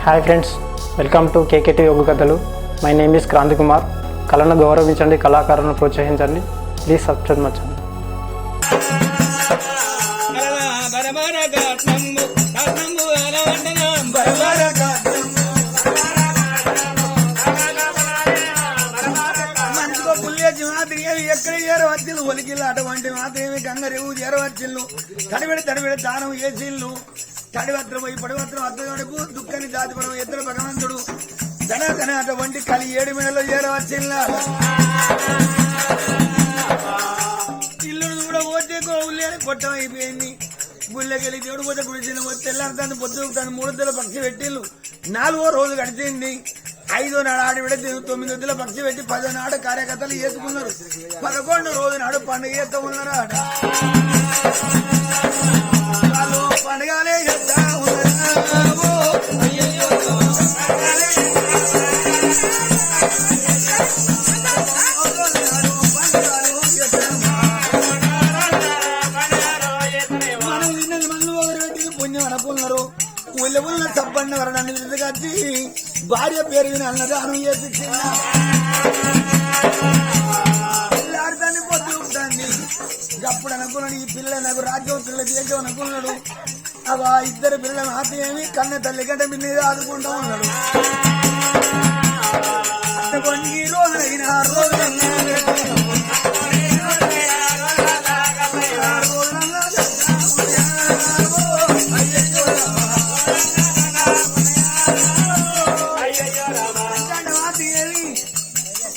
Hi friends, welcome to KKT యోగ కథలు. My name is Kranti Kumar. కళను గౌరవించండి, కళాకారులను ప్రోత్సహించండి. Please subscribe my channel. ఎక్కడ చేరవచ్చిల్లు ఒలికిల్లు అటువంటి మాత్రమే గంగరేవు చేరవచ్చిల్లు తడిబెడి దానం వేసిల్లు తడివత్రం పోయి పడివత్రం అద్దగడుపు దుఃఖని దాచిపడం ఇద్దరు భగవంతుడు ధనకని అటువంటి కలి 7 మేడలో చేరవచ్చిల్లా ఇల్లును కూడా పోతే గోవులే కొట్టం అయిపోయింది. గుళ్ళకెళ్ళి దేవుడు పోతే గుడిచిన పోతే తెల్లారుతాను పొద్దుతాను 3 వద్దల పక్షి పెట్టిల్లు. 4వ రోజు గడిచింది. 5వ నాడు ఆడబిడ 9 వద్దల పక్షి పెట్టి 10వ నాడు కార్యకర్తలు చేసుకున్నారు. 11వ రోజు నాడు పండుగ చేస్తా ఉన్నారు. ఆట పండుగలే చేస్తా ఉన్నారు. ఊళ్ళ ఊళ్ళ తప్పండి వరడాన్ని విధుకొచ్చి భార్య పేరు విని అన్నదానం చేపించింది. పొద్దు ఉంటాండి. అప్పుడు అనుకున్నాడు ఈ పిల్లలు నాకు రాజ్యం పిల్ల దేశం అనుకున్నాడు. అవి 2 పిల్లల మాత్రమేమి కన్న తల్లి గంట మీద ఆదుకుంటా ఉన్నాడు. కొన్ని రోజులైనా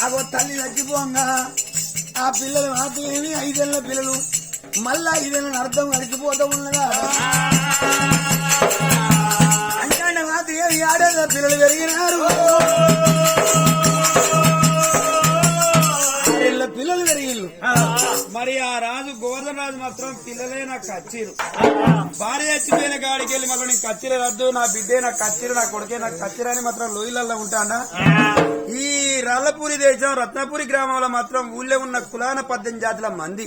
అగో తల్లి చచ్చిపోగా ఆ పిల్లలు మాత్రమేమి 5 ఏళ్ల పిల్లలు మళ్ళా 5 ఏళ్ళని అర్థం గడిచిపోతూ ఉన్నదా. అంటే మాత్రమేమి 7 ఏళ్ల పిల్లలు పెరిగినారు. 6 ఏళ్ల పిల్లలు పెరిగిళ్ళు. మరి ఆ రాజు గోవర్ధన రాజు మాత్రం పిల్లలే నాకు కచ్చిరు. భార్య చచ్చిపోయిన కాడికి వెళ్ళి మళ్ళీ నీకు కచ్చిరే రద్దు, నా బిడ్డే నాకు కచ్చిరు, నా కొడుకే నాకు కచ్చిరు అని మాత్రం లోయలల్లో ఉంటాడా. ఈ రాళ్లపూరి దేశం రత్నపురి గ్రామంలో మాత్రం ఊళ్ళో ఉన్న కులాన 18 జాతుల మంది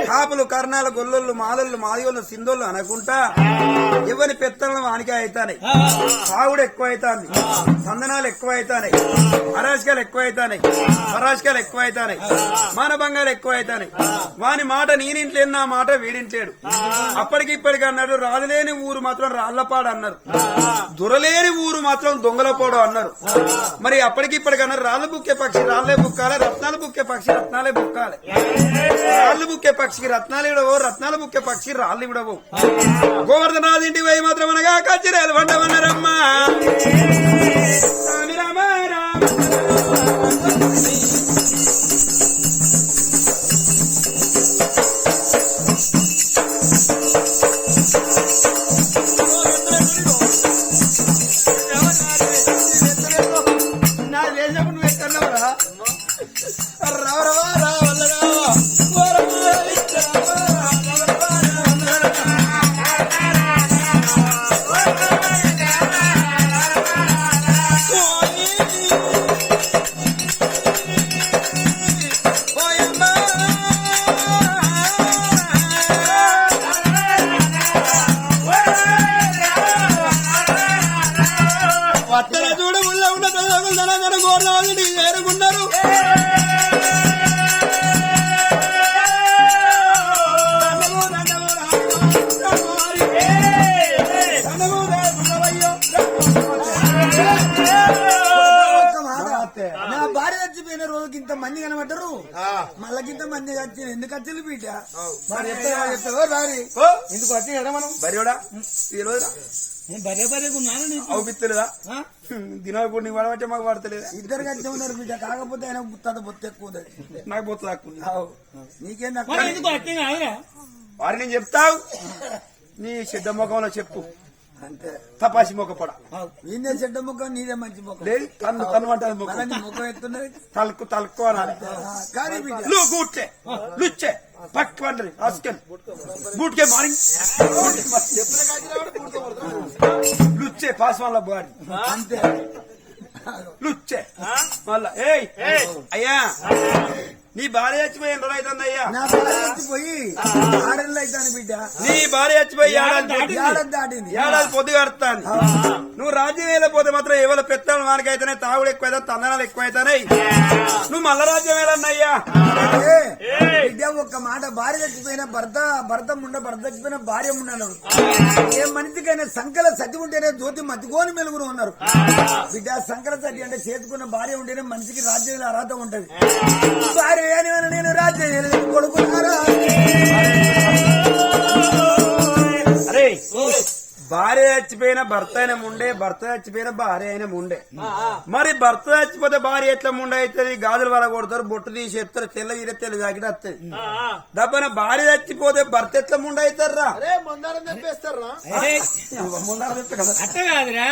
కాపులు, కర్ణాలు, గొల్లొళ్ళు, మాలళ్ళు, మాదిగోళ్ళు, సింధోళ్ళు అనుకుంటా ఎవరి పెత్తనం వానికే అవుతాయి. సాగుడు ఎక్కువ అవుతాంది, సందనాలు ఎక్కువ అవుతాయి, అరాజకాలు ఎక్కువ అవుతాయి, పరాజకాలు ఎక్కువ అవుతాయి, మానభంగాలు ఎక్కువ అవుతాయి. వాని మాట నేనింట్లేను, నా మాట వీడింట్లేడు. అప్పటికి ఇప్పటికి అన్నాడు. రాజులేని ఊరు మాత్రం రాళ్లపాడు అన్నారు, దొరలేని ఊరు మాత్రం దొంగలపాడు అన్నారు. మరి అప్పటికి ఇప్పటికి అన్నారు. రాళ్ళు బుక్కే పక్షి రాళ్లే బుక్కాలి, రత్నాలు బుక్కే పక్షి రత్నాలే బుక్కాలి. రాళ్ళు బుక్కే పక్షికి రత్నాలు ఇవ్వడవు, రత్నాలు బుక్కే పక్షి రాళ్ళు ఇవ్వడవు. గోవర్ధనరాజు ఇంటికి పోయి మాత్రం అనగా కచ్చిరేలు వండమన్నారమ్మా. రామ రామ చేరుకున్నారు. నా భార్య చచ్చిపోయిన రోజుకి ఇంత మంది కనబడ్డారు, మళ్ళకింత మంది వచ్చింది. ఎందుకు వచ్చింది బిడ్డ భార్య ఎందుకు వచ్చి మనం భార్యడా ఈ రోజు అవుపిత్తలేదా దినప్పుడు నీకు పడబట్టే మాకు పడతలేదా? 2 గంటలు ఉన్నారు బిడ్డ. కాకపోతే ఆయన బుత్త బొత్త ఎక్కువ నాకు బొత్త తక్కువ. నీకేం వారి నేను చెప్తావు నీ చెడ్డ ముఖంలో చెప్పు అంతే. తపాసి మొక్కపడ నీదే చెడ్డ ముఖం, నీదే మంచి ముఖం. లేదు తను తను అంటే ముఖం ఎత్తున్నది తలుకు తలుకు అనాలి. కానీ గూట్లే లుచ్చే పక్ పండ్రి ఆస్కెన్ గూట్కే మార్నింగ్ లుచ్చే పాస్ వాళ్ళ బాడీ అంతే. లుచ్చే మళ్ళా ఏయ్ అయ్యా నీ భార్య చచ్చిపోయి ఎన్ని రోజులు అవుతుందయ్యా? నా భార్య చచ్చిపోయి 6 నెలలు అవుతాను బిడ్డ. నీ భార్య చచ్చిపోయి ఏడాది దాటింది. ఏడాది పొద్దు కడతాను. నువ్వు రాజ్యం వెళ్ళిపోతే మాత్రం ఎవరి పెత్తనం వానికైతేనే తాగుడు ఎక్కువైతే తందనాలు ఎక్కువైతాయి. నువ్వు మల్ల రాజ్యం వెళ్ళన్నయ్యా. బిడ్డ ఒక్క మాట, భార్య చచ్చిపోయిన భర్త భర్త చచ్చిపోయిన భార్య ఉన్నాడు. ఏ మనిషికైనా సంకల సతి ఉంటేనే జ్యోతి మధ్యకోని మెలుగురు ఉన్నారు బిడ్డ. సంకల సతి అంటే చేసుకున్న భార్య ఉంటేనే మనిషికి రాజ్యం అర్హత ఉంటది. భార్య అని నేను రాజ్యం కొడుకున్నారా? అరే భార్య చచ్చిపోయిన భర్త అయిన ముండే, భర్త చచ్చిపోయిన భార్య అయిన ముండే. మరి భర్త చచ్చిపోతే భార్య ఎట్లా ముండే అవుతుంది? గాజులు వల్ల కొడతారు, బొట్టు తీసి ఎత్తారు, తెల్ల ఈర తెల్ల జాకెట్ వస్తుంది. డబ్బన భార్య చచ్చిపోతే భర్త ఎట్లా ముండే అవుతారా? అట్ట కాదురా,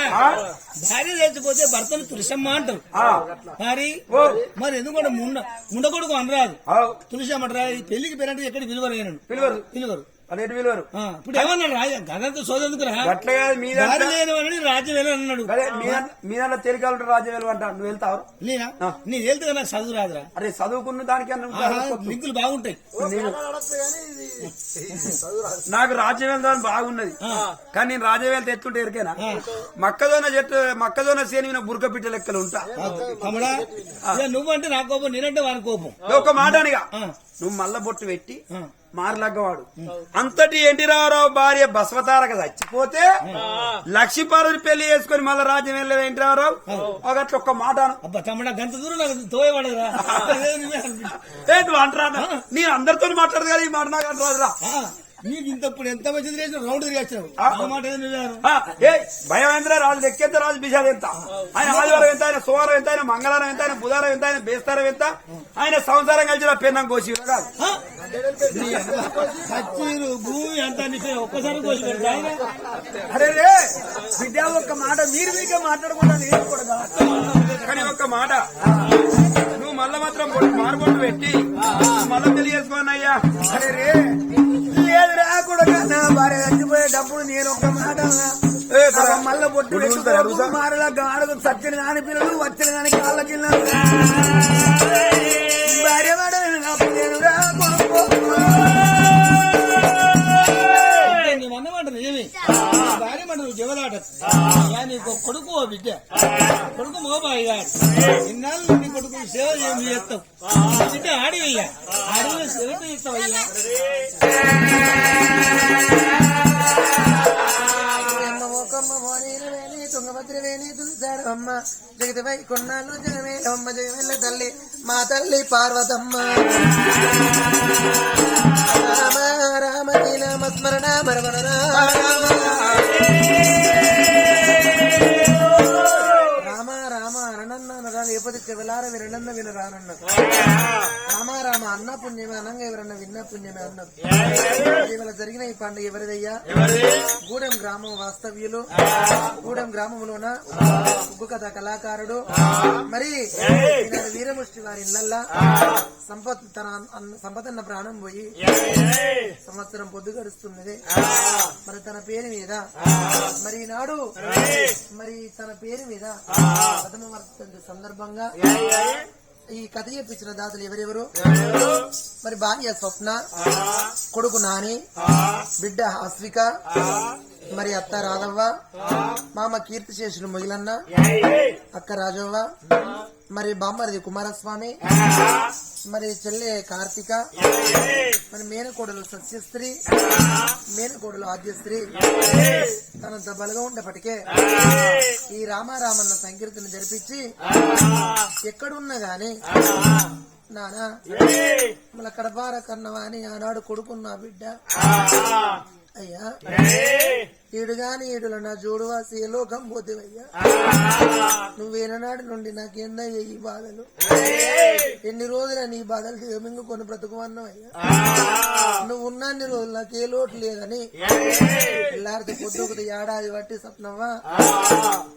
భార్య చచ్చిపోతే భర్తను తులసమ్మ అంటారు. మరి ఎందుకంటే ముండకొడుకు అనరాదు, తులసమ్మ అంటారా? ఈ పెళ్లికి పేరంటే ఎక్కడ విలువలేను పిలువరు. అదేంటి విలువరు? ఇప్పుడు ఏమన్నాడు గదంతా సోదెందుకురా? అట్లా కాదు, మీద రాజ్యం వెళ్ళి అన్నాడు. మీద తేలికాలంటే రాజ్యం వెళ్ళి అంటా. నువ్వు వెళ్తావు? నేనా? నీ వెళ్తే నాకు చదువు రాదురా. అరే చదువుకున్న దానికి లింకులు బాగుంటాయి. నాకు రాజ్యం వెళ్తామని బాగున్నది, కానీ నేను రాజ్యం వెళ్తే ఎత్తుంటే ఎరికేనా? మొక్కజొన్న సేని మీద బురక పిట్ట లెక్కలు ఉంటా. తమ్ముడా, నువ్వంటే నా కోపం, నేనంటే వాని కోపం. ఒక మాట అనిగా, నువ్వు మల్ల బొట్టు పెట్టి మారలగ్గవాడు అంతటి ఎన్టీ రామారావు భార్య బసవతారక చచ్చిపోతే లక్ష్మీపార్వతి పెళ్లి చేసుకుని మళ్ళా రాజ్యం వెళ్ళే ఎన్టీ రామారావు ఒకట్ల ఒక్క మాట అబ్బా తమ్ముడా, గంట దూరం నాకు తోయబడదురా. నువ్వు అంటరా? నేను అందరితో మాట్లాడదు కానీ ఈ మాట నాకు అంటారా? నీకు ఇంతప్పుడు ఎంత మంచిది చేసిన రౌండ్ తిరిగేస్తావు. భయం ఎంత? రాజు ఎక్కేంత, రాజు బిషాలు ఎంత? ఆయన ఆదివారం ఎంత, ఆయన సోమవారం ఎంత, ఆయన మంగళవారం ఎంత, ఆయన బుధవారం ఎంత, ఆయన బేస్తారం ఎంత, ఆయన సంసారం కలిసి పెన్నం కోసి కాదు. సచ్చీరు భూమి అంతా ఒక్కసారి కోసి పెడతా. అరే బిడ్డ ఒక్క మాట, మీరు మీకే మాట్లాడకుండా నేను కూడా. కానీ ఒక్క మాట, నువ్వు మళ్ళా మాత్రం మారుబొట్టు పెట్టి మళ్ళా తెలియజేసుకోనయ్యా. అరే లేదు రాకూడదు. నా భార్య చచ్చిపోయేటప్పుడు నేను ఒక్క మాట మళ్ళా బొట్టు పెట్టుకో, మారలా గాడకు సచ్చిన కాని పిల్లలు వచ్చిన కాని కాళ్ళకి భార్య నేను అన్నమాట నిజమే. భార్య మాట నువ్వు జవదాట. నీకు కొడుకు బిడ్డ, కొడుకు మోబాయి గారు ఇన్నాళ్ళు నీ కొడుకు సేవ ఏమి చేస్తావు? బిడ్డ ఆడివయ్యా, ఆడిలో సేవ చేస్తావయ్యా. తుంగభద్ర వేణి తులసాడు అమ్మ జగతిపై కొన్నాళ్ళు జగమేలమ్మ జగమెల్ల తల్లి మా తల్లి పార్వతమ్మ. రామ రామ నామ స్మరణ మరమర రామ రామ అననన్న లేకపోతే చెవలార వినన్న వినరానన్న. రామ రామ అన్న పుణ్యమే అనంగా ఎవరన్నా విన్న పుణ్యమే అన్నారు. ఇవాళ జరిగిన ఈ పండుగ ఎవరిదయ్యా? గూడెం గ్రామం వాస్తవ్యులు, గూడెం గ్రామంలోన ఉగ్గు కథ కళాకారుడు మరి వీరముష్టి వారి ఇళ్లల్లా సంపదన్న ప్రాణం పోయి సంవత్సరం పొద్దు గడుస్తున్నది. మరి తన పేరు మీద మరి ఈనాడు మరి తన పేరు మీద ప్రథమ వర్ధంతి సందర్భంగా ఈ కథ చెప్పించిన దాతలు ఎవరెవరు? మరి భార్య స్వప్న, కొడుకు నాని, బిడ్డ హాస్విక, మరి అత్త రాధవ్వ, మామ కీర్తిశేషులు మొగిలన్న, అక్క రాజవ్వ, మరి బామ్మరిది కుమారస్వామి, మరి చెల్లె కార్తిక, మరి మేనకోడలు సత్యశ్రీ, మేనకోడలు ఆద్యశ్రీ. తనంత బలగా ఉండేపటికే ఈ రామారామన్న సంకీర్తన జరిపించి ఎక్కడున్నా గాని నానా మళ్ళా కడపార కన్నవా అని ఆనాడు కొడుకున్నా బిడ్డ అయ్యా ఈడుగాని ఈడులో నా జోడువాసి ఏ లోకం పోతేవయ్యా. నువ్వేనాడు నుండి నాకేందయ్యా ఈ బాధలు? ఎన్ని రోజుల నీ బాధలు దిగమింగుకొని బ్రతుకుమన్నావయ్యా. నువ్వు ఉన్నన్ని రోజులు నాకు ఏ లోటు లేదని ఎల్లారితో పొద్దుకుది ఏడాది బట్టి సప్నవ్వా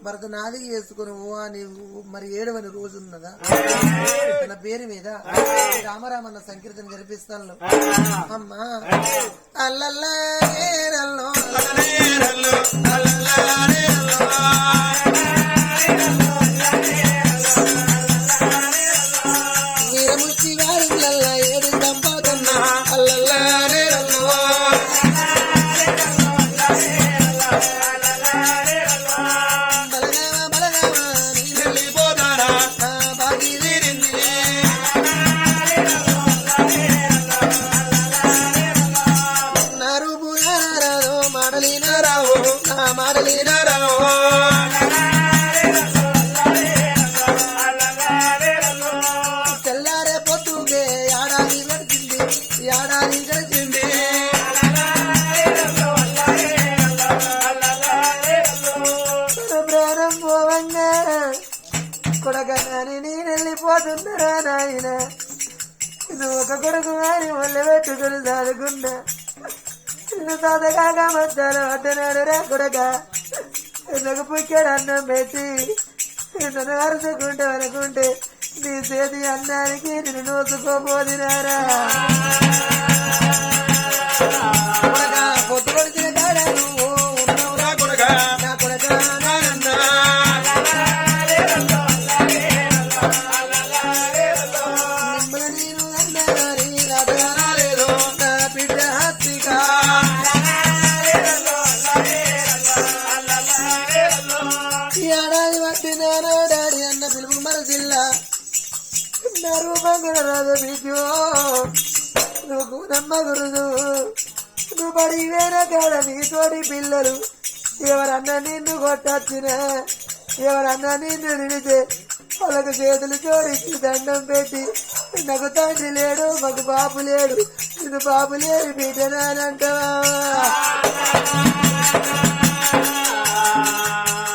భరత నాదికి చేసుకుని నీవు మరి 7వ రోజు ఉన్నదా? తన పేరు మీద రామరామన్న సంకీర్తన జరిపిస్తాను. అమ్మా అల్లల్లా వీరముష్టి వారి కాలం పోవంగా కొడక నేను వెళ్ళిపోతున్నారా నాయన నువ్వు ఒక కొడుకు అని ఒళ్ళు పెట్టుకుని చదువుకున్నా నువ్వు తాతగాగా మధ్యాహ్నం అడ్డనాడు రా కొడక నాకు పుక్కాడు అన్నం పెట్టి నన్ను అరుచుకుంటే అనుకుంటే నీ చేతి అన్నానికి నేను నోసుకోపోదినారా పొద్దు కొడిచిన కాడ నువ్వు ఉన్నావురా కొడక నా కొడక నానన్నా నేను అన్నారి రాలేదు నా బిడ్డ హత్తిగా ఏడాది పట్టినారో డాడీ అన్న పిలుపు మనసిల్లా నా రూపంగా రాదు బిడ్డో నువ్వు నమ్మగురుదు నువ్వు పడి వేరే కాడ నీతోటి పిల్లలు ఎవరన్నా నిన్ను కొట్టొచ్చినా ఎవరన్నా నిన్ను నిడితే వాళ్ళకు చేతులు జోడించి దండం పెట్టి నాకు తండ్రి లేడు మాకు బాబు లేడు నిన్ను బాబు లేడు బిడ్డనానంటావా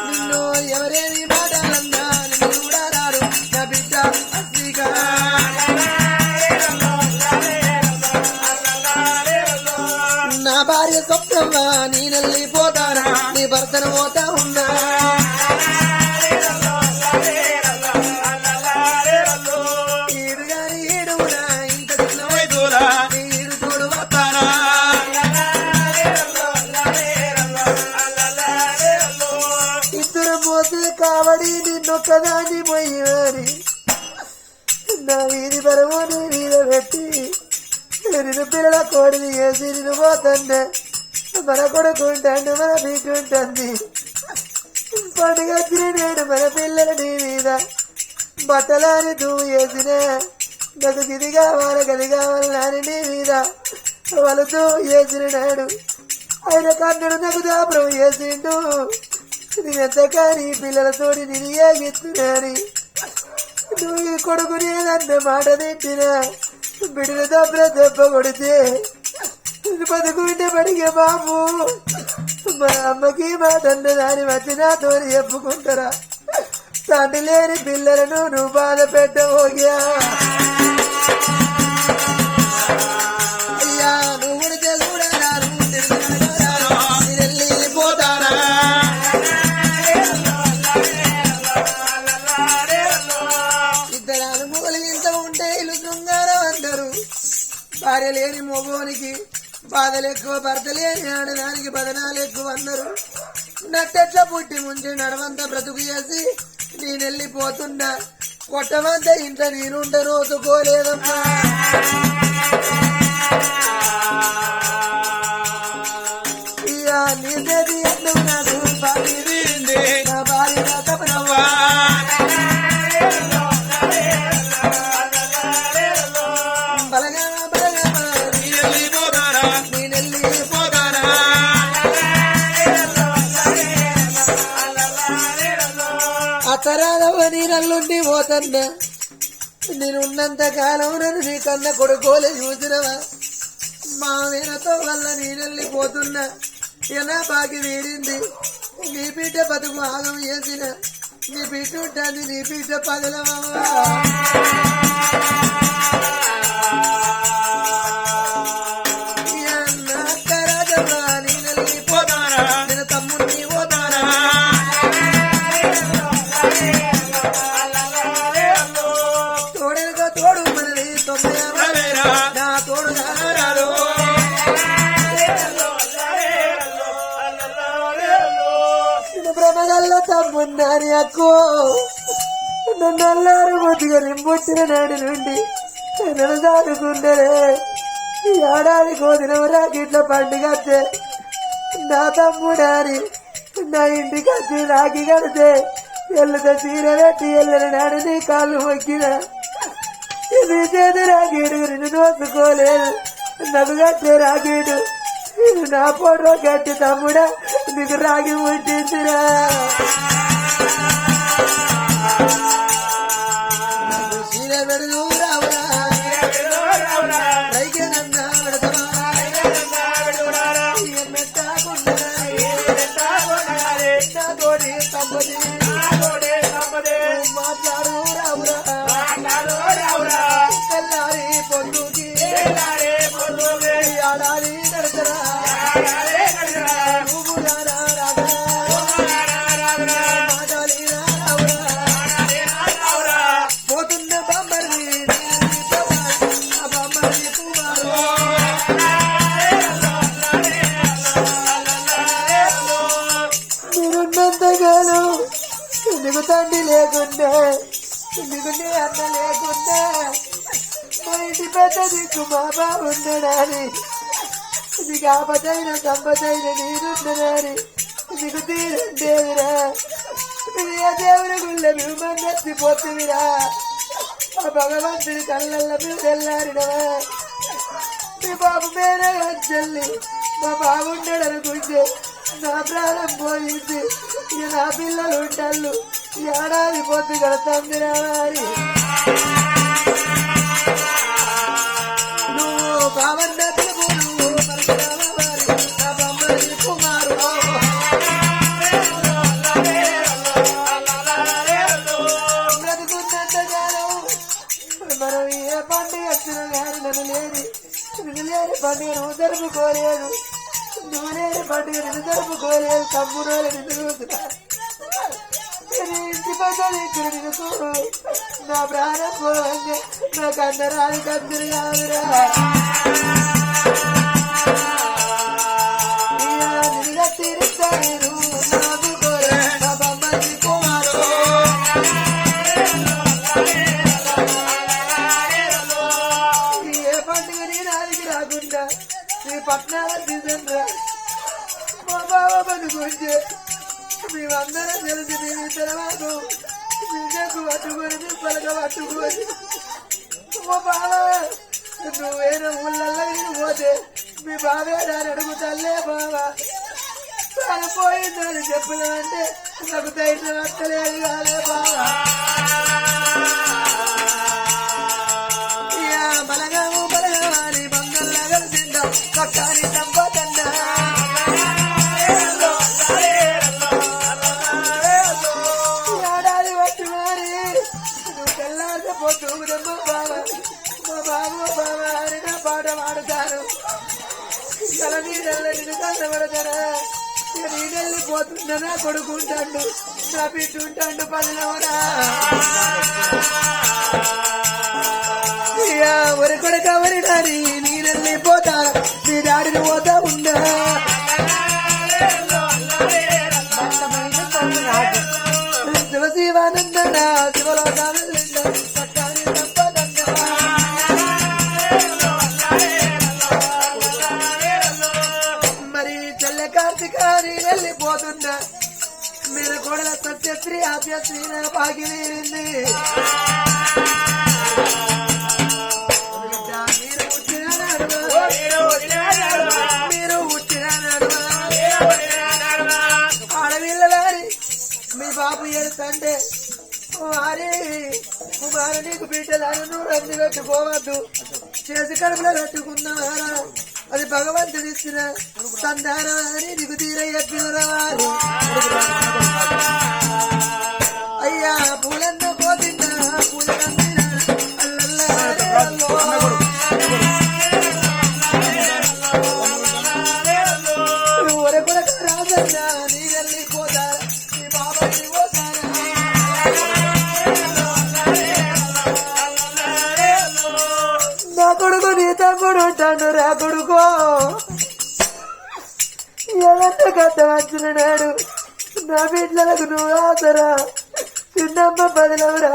నిన్ను ఎవరేమి మాటాలన్నా నిన్ను కూడా రాడు నా బిడ్డ అస్తిగా నా భార్య స్వప్నమ్మా నేనెళ్ళిపోతానా నీ భర్తను పోతా ఉన్నా ఈడు గాని ఈడునా ఇంత చిన్న వయసురా ఈడు చూడు వస్తానా ఇద్దరు పోతే కావడి నిన్నొక్కదాన్ని పోయేవారి నా వీధి బరువు నీ మీద పెట్టి నిన్ను పిల్లల కోడిని వేసి నిన్ను పోతుండే మన కొడుకుంటాండు మన బీటుంటుంది పండుగ వచ్చిన నేను మన పిల్లల నీ మీద బట్టలాని నువ్వు వేసిన నాకు గిది కావాలి గది కావాలి నాని నీ మీద వాళ్ళతో వేసిన నాడు ఆయన కన్నుడు నాకు దాపరం వేసిండు నేనెంత కానీ పిల్లలతోటి నేను ఏగిస్తున్నాని నువ్వు ఈ కొడుకునేదన్న మాట తిట్టినా బిడ్డలు దెబ్బల దెబ్బ కొడితే బతుకుంటే పడిగే బాబు మా అమ్మకి మాట దాన్ని వచ్చి నాతో చెప్పుకుంటారా తండ్రి లేని పిల్లలను నువ్వు బాధ పెట్టబోయా అయ్యా నువ్వు కూడా చూడరారు వెళ్ళిపోతారా ఇద్దరు మూలు ఇంత ఉంటే ఇల్లు శృంగారం అందరు భార్య లేని మొగోనికి బాధలు ఎక్కువ భర్త లేని ఆడదానికి బదనాలు ఎక్కువ అన్నారు నట్టెట్ల పుట్టి ముంచి నడవంత బ్రతుకు చేసి నేను వెళ్ళిపోతున్నా కొట్టమంతా ఇంట్లో నేనుండ రోజుకోలేదమ్మా ఇయా నీది ఎట్లు నాకు నా భార్య తప్పనవ్వా అతరాదవ నీళ్ళుండి పోతన్నా నేనున్నంత కాలం నన్ను నీ కన్న కొడుకోలే చూసినవా మా వీరతో వల్ల నేనెళ్ళిపోతున్నా ఎలా బాకి వీడింది నీ పీట బతుకు ఆగం చేసిన నీ పీట ఉంటుంది నీ పీట పగలవా అక్కరాజమ్మా నేనెళ్ళిపోతానా నేను తమ్ముడిని పోతానా తోడేగా తోడు మనది 90 నా తోడు రారాడు బ్రహ్మగల్ల తమ్మున్నాని అక్కో నన్ను అల్లారు ముద్దుగా నింపుట్టిన నాటి నుండి నన్ను దాటుకుందరే ఏడాది కోదినవరా గిట్ల పండుగ నా తమ్ముడాని నా ఇంటికి వచ్చి రాకి కడితే ఎల్లుతో చీర పెట్టి ఎల్లని నాడు నీ కాళ్ళు మొక్కిన ఇది చేతి రాగీడు నిన్ను నోసుకోలేదు నన్ను కట్టే రాగీడు నా ఫోటో కట్టి తమ్ముడా నీకు రాగి ముట్టిందిరా చీర పెడుగు రావురా రైకేనన్నా తోడి తప్పది నీకు తండ్రి లేకుండా నీకు నీ అన్న లేకుండా మా ఇంటి పెద్ద నీకు మా బాగుండడాని నీకు ఆపదైన సంపదైన నీరుండడాని నీకు తీరుండేవిరా ఏ దేవుని గుళ్ళ నువ్వు మన్నెత్తిపోతువిరా ఆ భగవంతుని కళ్ళల్ల మీరు తెల్లారినవా మీ బాబు మేనే చెల్లి మా బాగుండడు అనుకుంటే నా ప్రాణం పోయింది ఇక నా పిల్లలు ఉంటాళ్ళు ఏడాది పొద్దు కడతాంది రావాలి నువ్వు బావన్న పిలుపు నువ్వు పరశురామ వారి నా బొమ్మని కుమారు బ్రతుకున్నంతకాలం మనం ఏ పండుగ వచ్చిన కానీ నన్ను లేని పండుగ నువ్వు జరుపుకోలేదు నువ్వు లేని పండుగ నిన్ను జరుపుకోలేదు తమ్ముడు నిన్ను చూస్తున్నా ఇంటి పక్కన నిన్ను చూడు నా ప్రాణం పోవండి నా కన్నరాలు కత్తిరి కాదురా నిన్నుగా తీరుస్తా నేను నాకు కోరే నా బొమ్మని కుమారు ఏ పండుగ నీ నాదికి రాకుండా నీ పట్నాల తీసండ్రా మా బావ పనుకుంటే మేమందరం తెలిసి మేము తెలవాకు మీకు పట్టుకొని మీ పలక పట్టుకొని మా బావ నువ్వు వేరే ఊళ్ళల్లో నేను పోతే మీ బావే దాన్ని అడుగుతలే బావా పోయిందని చెప్పలేదంటే నాకు ధైర్యం వస్తలేదు కాలే బావా బలగాము బలగాని బంగల్లా కలిసిందా పక్కని దంపతన్నా ఏడాది పట్టు మారి నువ్వు తెల్లారిపోతూ మా బాబు బాబా అని నా పాట పాడుతాను కల నీడల్ల నేను కష్టపడతారా నీడెళ్ళిపోతున్నా నా కొడుకుంటాడు నా బిడ్డుంటాడు పదిలవరా ఒరి కొడుక ఒరి డాడి నీడెళ్ళిపోతారా నీ డాడిని పోతా ఉన్నా శివశివానందన శివలోకాన్ని మరి చెల్లె కార్తీక నేను వెళ్ళిపోతున్నా మీరు కూడా సత్యశ్రీ ఆప్యశ్రీ పాకిలింది మీరు పుట్టిన ఆడవిల్ల వారి మీ బాబు ఏడుతంటే వారి కుమారు నీకు బిడ్డలను నువ్వు రంది పెట్టుకోవద్దు చేసి కడుపులో పెట్టుకున్నారా అది భగవంతుడు ఇచ్చిన సంధానం అని నీకు తీరయ్యట్లు రావాలి అయ్యా పూలన్న పోతిన్నా పూలన్న అల్లల్లో ఒరకొడక రాజన్నా నీ వెళ్ళిపోతా నీ బాబాయి పోతారా నా కొడుకు నీ తమ్ముడు ఉంటాను రా కొడుకో ఎంత కథ వచ్చిన నాడు నా బిడ్డలకు నువ్వు ఆసరా చిన్నమ్మ పదిలవురా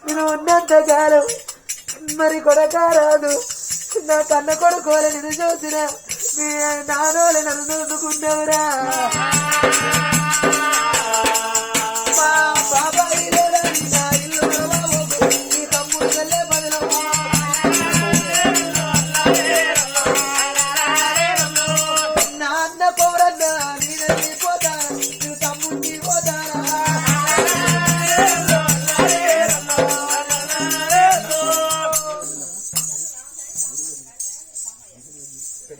నువ్వు ఉన్నంత కాలం మరి కొడక రాదు నా కన్న కొడుకోలే నిన్ను చూసిన నీ నానోలే నన్ను నన్నుకున్నావురా మా బాబాయి నా ఇల్లు నీ తమ్ముడు వెళ్ళే పదిలవా నా అన్న పౌరన్న నీళ్ళని పోతా నువ్వు తమ్ముడిని పోతారా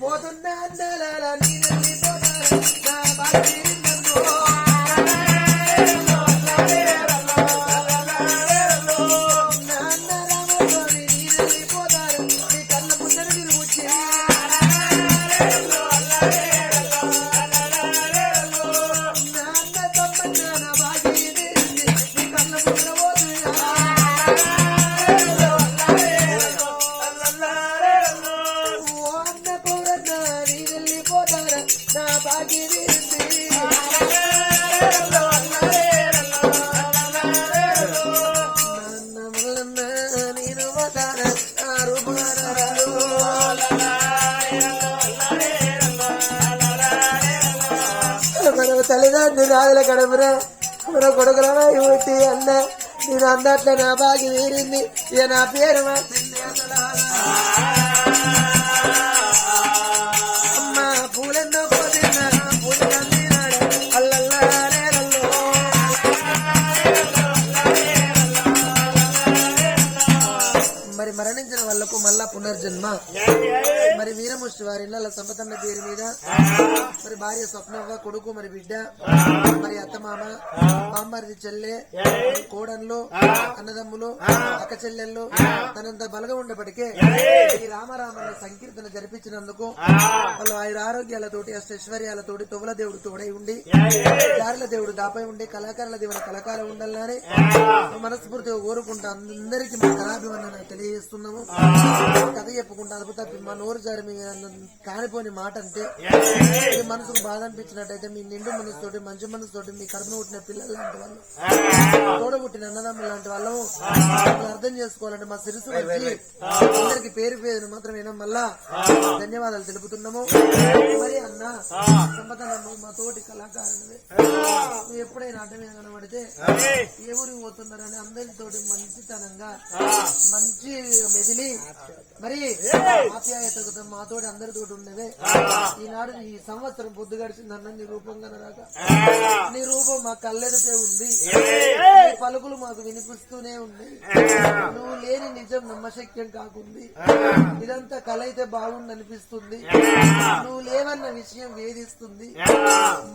పోతున్నా అన్నాల నీళ్ళని పోతారా నా బాగా పన్నెండు రాజుల కడుపున మన కొడుకులమై ఊటి అన్న నేను అందట్ల నా బాగి తీరింది ఇక నా పేరు మార్చింది అమ్మ పూలెన్నో పోతున్నా పూలు కందినాడు అల్లల్లారేలల్లో మరి మరణించిన వాళ్లకు మళ్ళా పునర్జన్మ మరి వీరముష్టి వారి ఇళ్ల సంపతన్న పేరు మీద మరి భార్య స్వప్నవ్వ కొడుకు మరి బిడ్డ మరి అత్తమామ బామ్మరిది చెల్లె కోడన్లు అన్నదమ్ములు అక్క చెల్లెళ్ళు తనంత బలగా ఉండేప్పటికే ఈ రామరామన్న సంకీర్తన జరిపించినందుకు వాళ్ళు ఆయన ఆరోగ్యాలతోటి అష్టైశ్వర్యాలతోటి తొవల దేవుడు తోడై ఉండి దారిల దేవుడు దాపై ఉండి కళాకారుల దేవుడు కళాకారం ఉండాలని మనస్ఫూర్తిగా కోరుకుంటా అందరికీ మా కళాభివందన తెలియజేస్తున్నాము కథ చెప్పుకుంటా అద్భుత మా నోరు జారి మీ కానిపోని మాట అంటే మీ మనసుకు బాధ అనిపించినట్టయితే మీ నిండు మనసుతోటి మంచి మనసుతోటి మీ కడుపున పుట్టిన పిల్లలు లాంటి వాళ్ళు తోడబుట్టిన అన్నదమ్ములు లాంటి వాళ్ళు అర్థం చేసుకోవాలంటే మా సిరుసు వచ్చి అందరికి పేరు పేరు మాత్రం వినడం వల్ల ధన్యవాదాలు తెలుపుతున్నాము. మరి అన్న సంపదనము మా తోటి కళాకారునివే నువ్వు ఎప్పుడైనా అడ్డ మీద కనబడితే ఏ ఊరికి పోతున్నారని అందరితోటి మంచితనంగా మంచి మెదిలి మరి ఆప్యాయతతో మాతోటి అందరితోటి ఉండేవే ఈనాడు ఈ సంవత్సరం పొద్దు గడిచిందన్న నీ రూపం కనరాక నీ రూపం మా కళ్ళెదుటే ఉంది నీ పలుకులు మాకు వినిపిస్తూనే ఉంది నువ్వు లేని నిజం నమ్మశక్యం కాకుంది ఇదంతా కళ అయితే బాగుంది అనిపిస్తుంది నువ్వు లేవన్న విషయం వేధిస్తుంది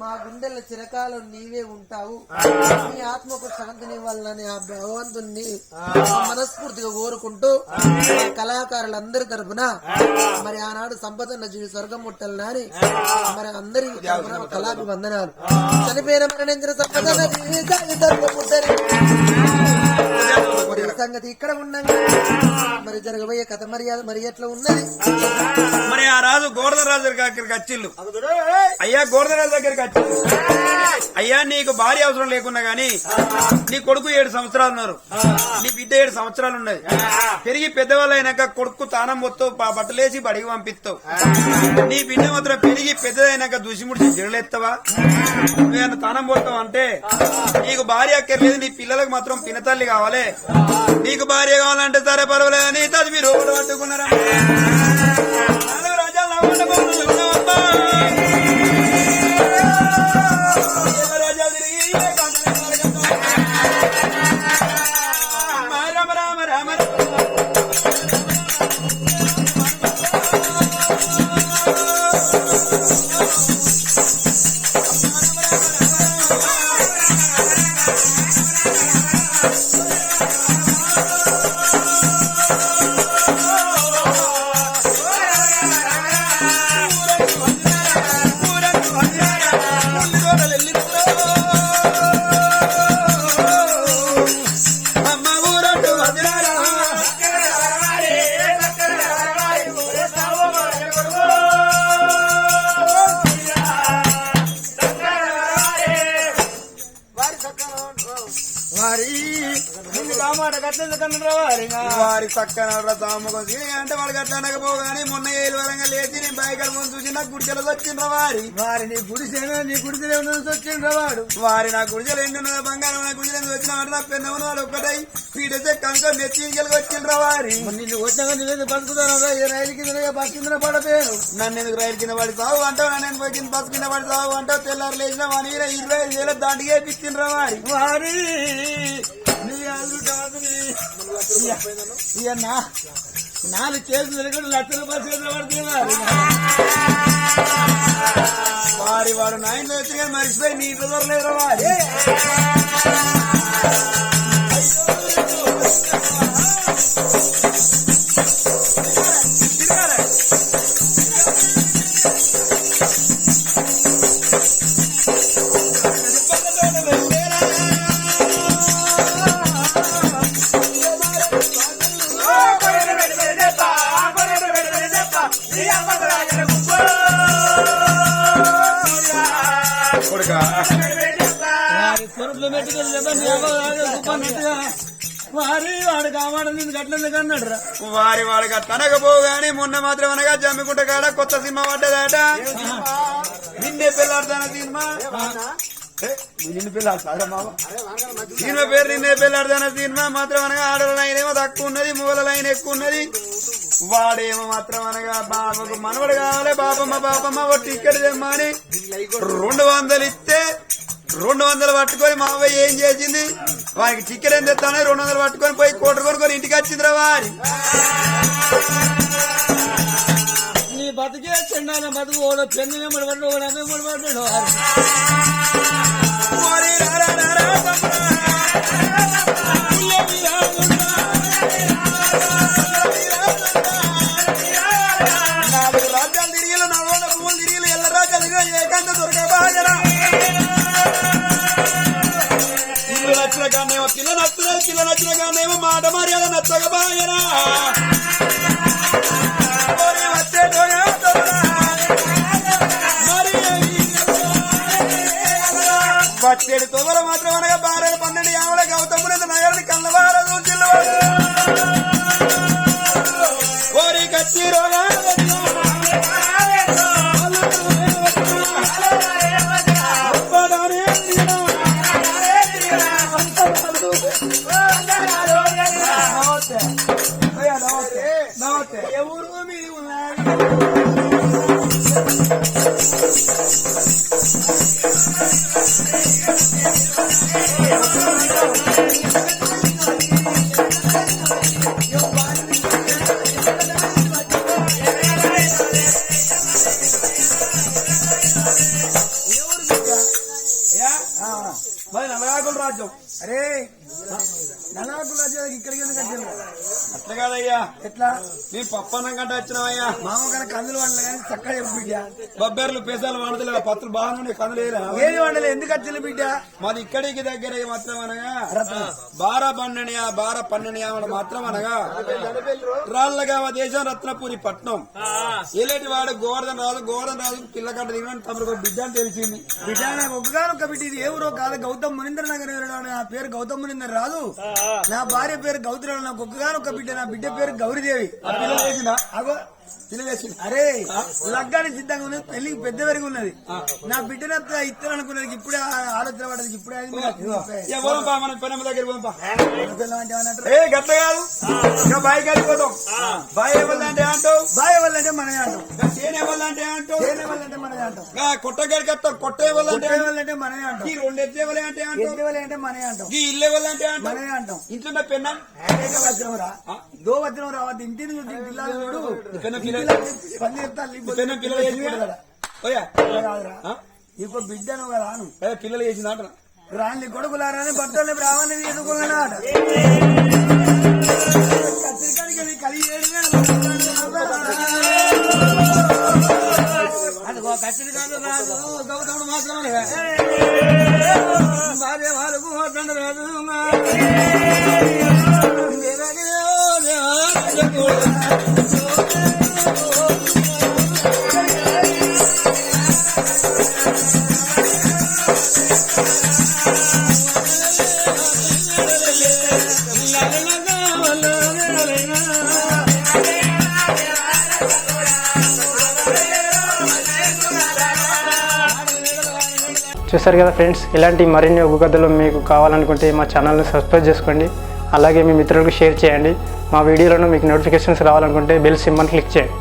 మా గుండెల చిరకాలం నీవే ఉంటావు నీ ఆత్మకు శాంతినివ్వాలని ఆ భగవంతుణ్ణి మనస్ఫూర్తిగా కోరుకుంటూ కళాకారులందరి తరఫున మరి ఆనాడు సంపదన్న జీవి స్వర్గం ముట్టలని మరి అందరి కళాభివందనాలు. చనిపోయిన మరణించిన సంపదన్న జీవి సంగతి ఇక్కడ ఉన్నాగా మరి జరగబోయే కథ మర్యాద మరి ఎట్లా ఉన్నది. మరి ఆ రాజు గోవర్ధనరాజు దగ్గరికి వచ్చిళ్ళు. అయ్యా గోవర్ధనరాజు దగ్గరికి వచ్చిళ్ళు. అయ్యా నీకు భార్య అవసరం లేకున్నా గానీ నీ కొడుకు 7 సంవత్సరాలు ఉన్నారు, నీ బిడ్డ 7 సంవత్సరాలు ఉన్నది. పెరిగి పెద్దవాళ్ళు అయినాక కొడుకు తానం మొత్తం బట్టలేసి బడికి పంపిస్తావు. నీ బిడ్డ మాత్రం పెరిగి పెద్దదైనాక దుసిముడిచి జిరలేస్తావా? నువ్వేమన్నా తానం పోతావు అంటే నీకు భార్య అక్కర్లేదు, నీ పిల్లలకు మాత్రం పినతల్లి కావాలి. నీకు భార్య కావాలంటే సరే పర్వాలేదని తది మీరు పట్టుకున్నారా? రామ రామ రామ వారి చక్కన అంటే వాడు గట్టనకపోగానే మొన్న 7 వరంగా లేచి నేను బయకల ముందు చూసి నాకు గుడిచెలు వచ్చిండ్ర వారి నీ గుడిసేనా నీ గుడిచెలు వచ్చిండ్ర వారి నా గుడిచెలు ఎండున్నదా బంగారం నా గుడిచెలు వచ్చిన నా పెన్నవను వాడు ఒక్కటై పీడితే కనుక నెత్తికి వచ్చిండ్ర వారి నిన్ను వచ్చినాక నువ్వేది బతుకుతాను రైలు కింద బస్ కింద పడపోయాను. నన్ను ఎందుకు రైలు కింద పడి సాగు అంటావు, నేను బస్ కింద పడి సాగు అంటావు. తెల్లారు లేచిన 25,000 దాంటిగా ఇప్పించిండ్ర వారి నీ నాలుగు కేసులు 1 లక్ష రూపాయలు చేతులు పడుతుంది వారి వాడు నాయన వచ్చి మరిచిపోయి నీ కుదరలేరు వారి వారి వాడికి తనకపోగానే మొన్న మాత్రం అనగా జమ్మికుంట కాడ కొత్త సినిమా పడ్డదాట. నిన్నే పెళ్ళాడుతాన సినిమా నిన్ను పిల్లలు సారా మామ సినిమా పేరు నిన్నే పిల్లాడుతున్న సినిమా మాత్రం అనగా ఆడల లైన్ ఏమో తక్కువ ఉన్నది మూల లైన్ ఎక్కువ ఉన్నది వాడేమో మాత్రం అనగా బాబకు మనవడు కావాలి బాపమ్మ ఓ టికెట్ తెమ్మని 200 ఇస్తే 200 పట్టుకొని మావయ్య ఏం చేసింది వానికి టికెట్ ఏం తెస్తానో 200 పట్టుకొని పోయి కోట కొనుక్కొని ఇంటికి వచ్చిందిరా వారి నీ బతికే చెండాల బతుకు ఓడ పెన్ను వెంబడి పడ్డు ఓడ వెంబడి పడ్డాడు రాజ్యాలు తిరిగి నల్గొండ పువ్వులు తిరిగి ఎల్ల రాజ్యాలు ఏకాంత దొరకబాగరా ఇల్లు నచ్చిన కానేమో కిలో నచ్చలేదు కిలో నచ్చిన కానేమో మాట మర్యాద నచ్చగబాగరా పచ్చేడు తొగలు మాత్రం అనగా 12 యావల గౌతముని నగరాన్ని కన్నవార ఓరి కచ్చి రోగా ఎవరు మీరు మరి నలగాకుల రాజ్యం అరే నల్లాకుల రాజ్యానికి ఇక్కడికి ఎందుకు వచ్చాను అట్లా కాదయ్యా ఎట్లా మేము పప్పన్నం కంటే వచ్చినామయ్యా మామ కన్నా కందులు వండలే కానీ చక్కగా చెప్పు బిడ్డ బొబ్బెర్లు పేసాలు వాడతలే పత్రులు బాగుండే కందులు ఏది వండలే ఎందుకు వచ్చిన బిడ్డ మాది ఇక్కడికి దగ్గర మాత్రం అనగా బారా 12 మాత్రం అనగా రాళ్ళగా దేశం రత్నపురి పట్నం ఏలేటి వాడు గోవర్ధన్ రాజు పిల్లగడ్డ దిగిన తమకు బిడ్డ అని తెలిసింది బిడ్డ నాకు ఒక్కగానొక్క బిడ్డ ఇది ఏ ఊరో కాదు గౌతమ్ మునీంద్ర నగర్ నా పేరు గౌతమ్ మునీందర్ రాదు నా భార్య పేరు గౌతురాలు నాకు ఒక్కగానొక్క బిడ్డ నా బిడ్డ పేరు గౌరీదేవి ఆ పిల్ల వేసిందా అగో పిల్ల వేసింది అరే లగ్గానికి సిద్ధంగా ఉన్నది పెళ్లికి పెద్ద వరకు ఉన్నది నా బిడ్డనంత ఇస్తాను అనుకున్నది ఇప్పుడే ఆలోచన పడ్డది ఇప్పుడే మన పెనమ్మ దగ్గర పోదాం ఏమంటారు ఏ గట్ల కాదు ఇంకా బాయి కలిపోతాం బాయి ఎవరిదంటే అంటావు బాయ్ వాళ్ళంటే మనమే అంటాం చేను ఎవరిదంటే అంటావు చేనే వాళ్ళంటే మనమే అంటాం కొట్టగాడికి వస్తాం కొట్ట ఎవరిదంటే వాళ్ళంటే మనమే అంటాం ఈ 2 ఎత్తే ఎవరే అంటే అంటావు ఎద్దు వాళ్ళంటే మనమే అంటాం ఈ ఇల్లు ఎవరిదంటే అంటావు మనమే అంటాం ఇంట్లో పెన్నా వజ్రంరా దో వజ్రం రావద్దు ఇంటిని చూసి పిల్లలు చూడు పని పెన్న పిల్లలు వేసుకుంటారా ఓయా కాదురా ఇప్పుడు బిడ్డను కదా రాను పిల్లలు వేసింది అంటారా రాని కొడుకులారని బట్టలు రావని తీసుకున్నాడు కత్తిరికాడికి కలిగి అదిగో కత్తిరికాడు రాదు గౌతముడు మాత్రమే భార్య వాళ్ళకు రాదు చూసారు కదా ఫ్రెండ్స్, ఇలాంటి మరిన్ని ఒగ్గు కథలు మీకు కావాలనుకుంటే మా ఛానల్ని సబ్స్క్రైబ్ చేసుకోండి. అలాగే మీ మిత్రులకు షేర్ చేయండి. మా వీడియోలను మీకు నోటిఫికేషన్స్ రావాలనుకుంటే బెల్ సింబల్ క్లిక్ చేయండి.